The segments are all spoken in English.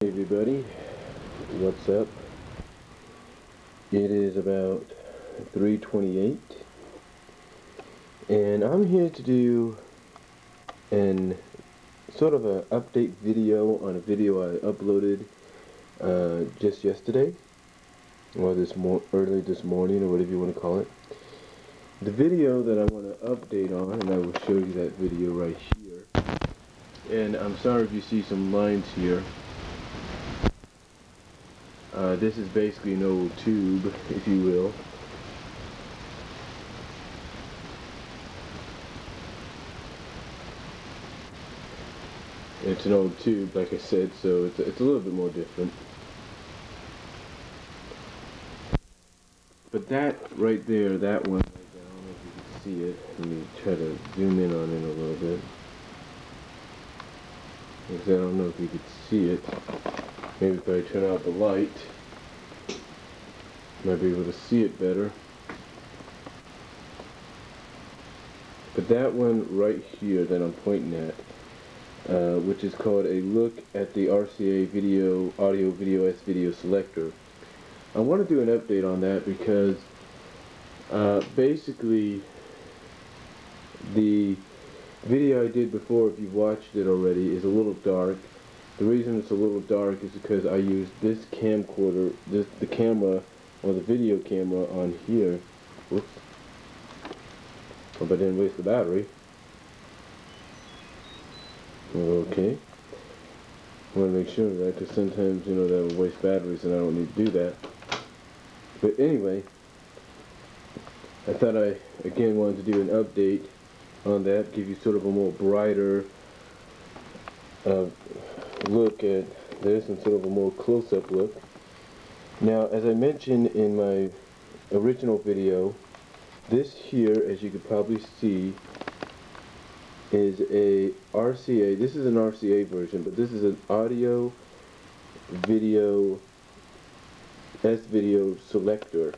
Hey everybody, what's up? It is about 3:28 and I'm here to do an sort of an update video on a video I uploaded just yesterday, or early this morning, or whatever you want to call it. The video that I want to update on, and I will show you that video right here. And I'm sorry if you see some lines here. This is basically an old tube, if you will. It's an old tube, like I said, so it's a little bit more different. But that right there, that one, I don't know if you can see it. Let me try to zoom in on it a little bit. Because I don't know if you could see it. Maybe if I turn out the light, might be able to see it better. But that one right here that I'm pointing at, which is called a look at the RCA video, audio video S video selector. I want to do an update on that because basically the video I did before, if you've watched it already, is a little dark. The reason it's a little dark is because I used this camcorder, the camera, or the video camera on here. Whoops. Hope I didn't waste the battery. Okay. I want to make sure of that, because sometimes, you know, that will waste batteries and I don't need to do that. But anyway, I thought I, again, wanted to do an update on that, give you sort of a more brighter look at this and sort of a more close-up look. Now, as I mentioned in my original video, this here, as you could probably see, is a RCA. This is an RCA version, but this is an audio video S-video selector.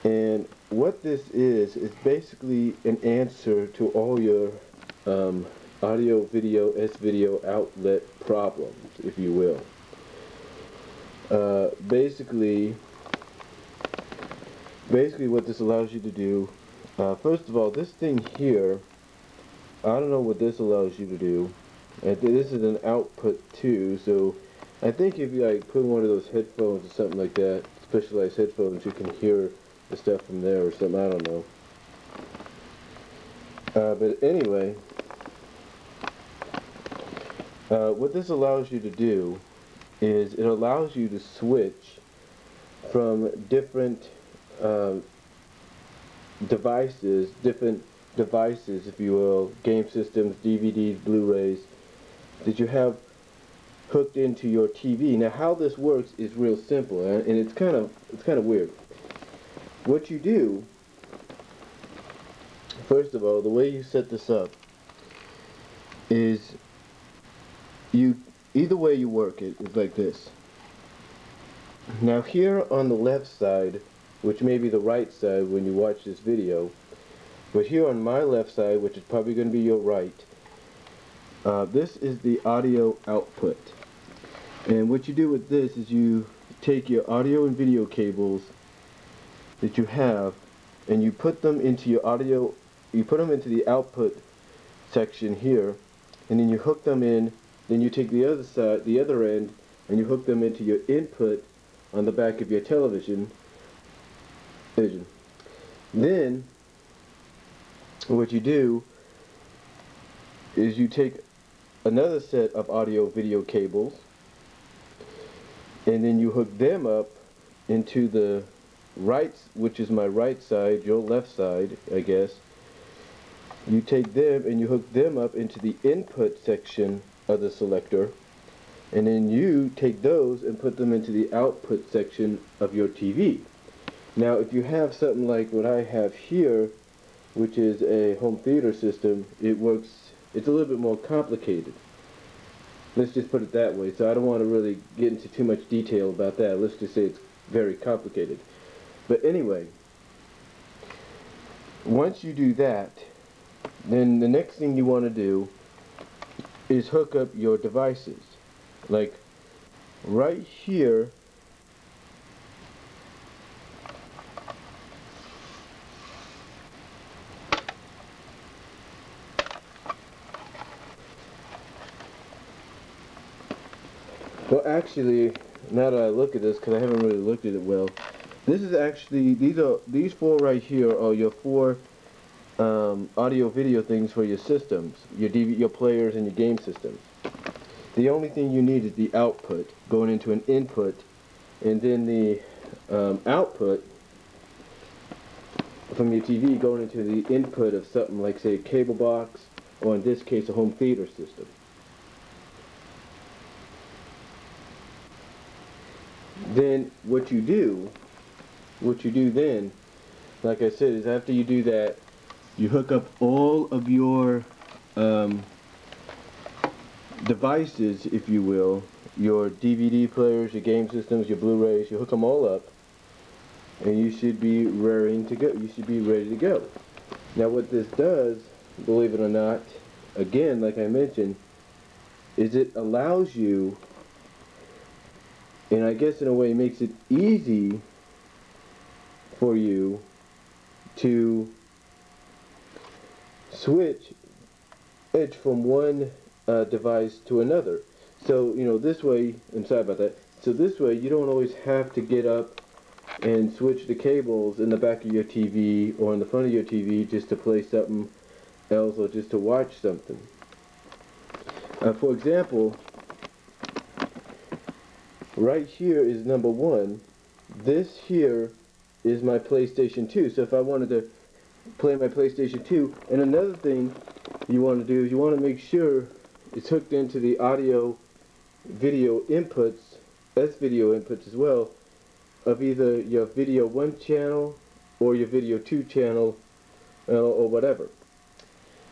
And what this is basically an answer to all your audio video S-video outlet problems, if you will. Basically what this allows you to do, first of all, this thing here, I don't know what this allows you to do. This is an output too, so I think if you like put one of those headphones or something like that, specialized headphones, you can hear the stuff from there or something, I don't know. But anyway, what this allows you to do is it allows you to switch from different devices, if you will, game systems, DVDs, Blu-rays, that you have hooked into your TV. Now, how this works is real simple, and it's kind of weird. What you do, first of all, the way you set this up is either way you work it is like this. Now here on the left side, which may be the right side when you watch this video, but here on my left side, which is probably going to be your right, this is the audio output. And what you do with this is you take your audio and video cables that you have, and you put them into your audio, you put them into the output section here, and then you hook them in. Then you take the other side, the other end, and you hook them into your input on the back of your television. Then what you do is you take another set of audio video cables, and then you hook them up into the right, which is my right side, your left side, I guess. You take them and you hook them up into the input section of the selector, and then you take those and put them into the output section of your TV. Now, if you have something like what I have here, which is a home theater system, it's a little bit more complicated. Let's just put it that way. So I don't want to really get into too much detail about that. Let's just say it's very complicated. But anyway, once you do that, then the next thing you want to do is hook up your devices. Like right here, well actually, now that I look at this, because I haven't really looked at it well, this is actually, these four right here are your four audio video things for your systems, your players and your game systems. The only thing you need is the output going into an input, and then the output from your TV going into the input of something like, say, a cable box, or in this case a home theater system. Then what you do then, like I said, is after you do that, you hook up all of your devices, if you will, your DVD players, your game systems, your Blu-rays, you hook them all up, and you should be raring to go. You should be ready to go. Now what this does, believe it or not, again, like I mentioned, is it allows you, and I guess in a way makes it easy for you to switch it from one device to another. So, you know, this way, I'm sorry about that, so this way you don't always have to get up and switch the cables in the back of your TV or in the front of your TV just to play something else or just to watch something. For example, right here is number one. This here is my PlayStation 2. So if I wanted to play my PlayStation 2, and another thing you want to do is you want to make sure it's hooked into the audio video inputs, S-video inputs as well, of either your video 1 channel or your video 2 channel or whatever.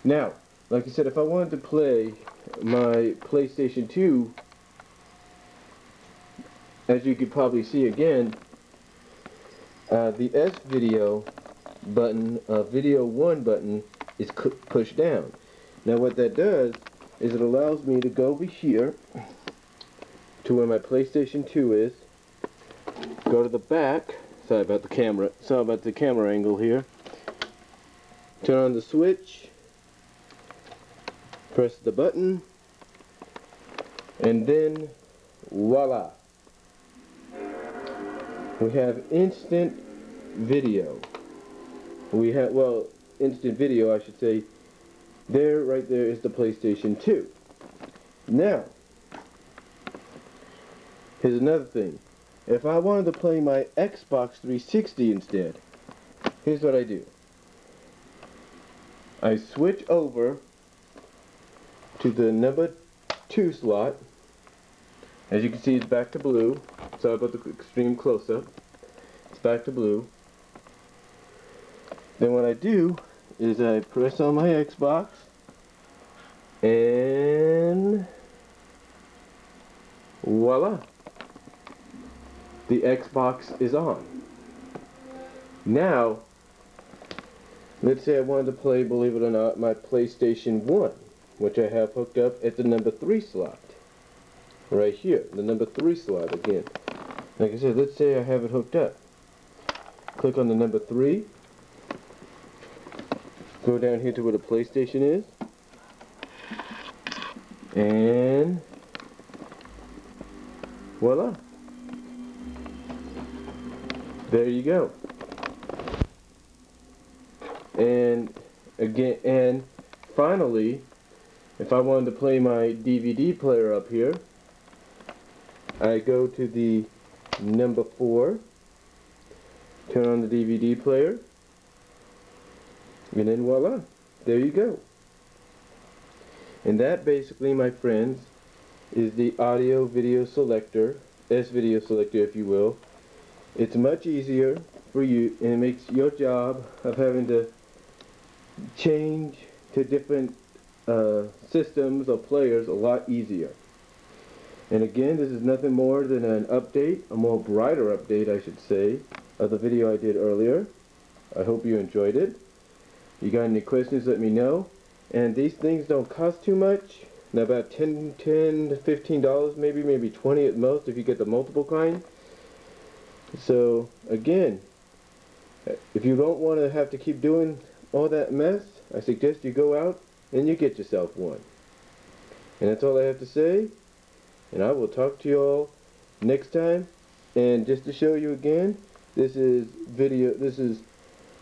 Now, like I said, if I wanted to play my PlayStation 2, as you could probably see again, the S-video button, video 1 button is pushed down. Now what that does is it allows me to go over here to where my PlayStation 2 is, go to the back, sorry about the camera angle here, turn on the switch, press the button, and then voila, we have instant video. We have, well, instant video I should say. There, right there is the PlayStation 2. Now, here's another thing. If I wanted to play my Xbox 360 instead, here's what I do. I switch over to the number 2 slot. As you can see, it's back to blue. Sorry about the extreme close-up. It's back to blue. Then what I do is I press on my Xbox, and voila, the Xbox is on. Now, let's say I wanted to play, believe it or not, my PlayStation 1, which I have hooked up at the number 3 slot. Right here, the number 3 slot again. Like I said, let's say I have it hooked up. Click on the number 3. Go down here to where the PlayStation is. And voila. There you go. And again, and finally, if I wanted to play my DVD player up here, I go to the number 4, turn on the DVD player, and then voila, there you go. And that basically, my friends, is the audio video selector, S-video selector if you will. It's much easier for you, and it makes your job of having to change to different systems or players a lot easier. And again, this is nothing more than an update, a more brighter update I should say, of the video I did earlier. I hope you enjoyed it. If you got any questions, let me know. And these things don't cost too much. Now about $10 to $15 maybe 20 at most if you get the multiple kind. So again, if you don't want to have to keep doing all that mess, I suggest you go out and you get yourself one. And that's all I have to say, and I will talk to you all next time. And just to show you again, this is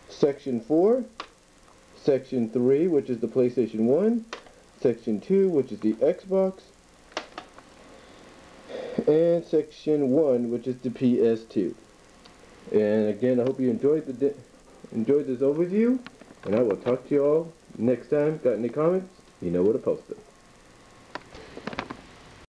section 4, section 3, which is the PlayStation 1, section 2, which is the Xbox, and section 1, which is the PS2. And again, I hope you enjoyed this overview, and I will talk to you all next time. Got any comments? You know where to post them.